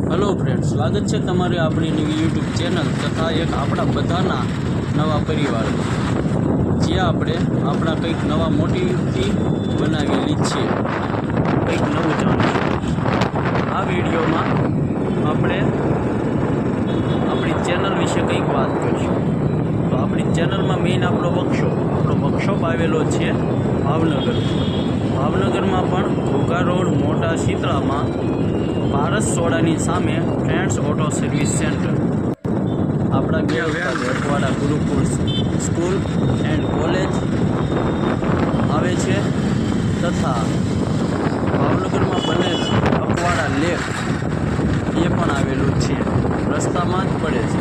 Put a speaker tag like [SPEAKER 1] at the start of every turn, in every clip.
[SPEAKER 1] Hello friends, स्वागत है तमारे अपनी नवी यूट्यूब चैनल तथा एक अपना बधाना नवा परिवार ज्यां आपणे अपना कंईक नवा मोटिवथी बनावेली छे, कंईक नवुं जाणीशुं। आ विडियोमां आपणे अपनी चैनल विषे कंईक बात करीशुं। तो अपनी चैनल में मेन आपणो वर्कशॉप आवेलो छे भावनगर में पण घोघा रोड मोटा शीतला में पारस सोडानी सामे फ्रेंड्स ऑटो सर्विस सेंटर अपना अकवाड़ा गुरुकुल स्कूल एंड कॉलेज आवे छे तथा भावनगर में बनेल अकवाड़ा लेक ये पण आवेलू छे, रस्ता में ज पड़े छे।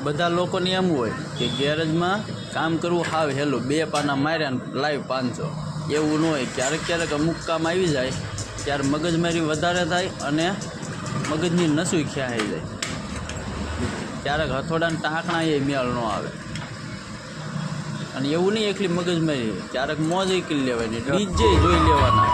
[SPEAKER 1] બધા લોકોને એમ હોય કે ગેરેજમાં કામ કરવું હાવ હેલું, બે પાના માર્યા ને લાઈવ 500, એવું ન હોય। ક્યારેક અમુક કામ આવી જાય ત્યારે મગજમારી વધારે થાય અને મગજની નસુઈ ખ્યાઈ જાય, ક્યારેક હથોડાના ટાંકણા એ મેળ ન આવે। અને એવું નહીં એકલી મગજમારી, ક્યારેક મોજ કરી લેવાની, ડીજે જોઈ લેવાના।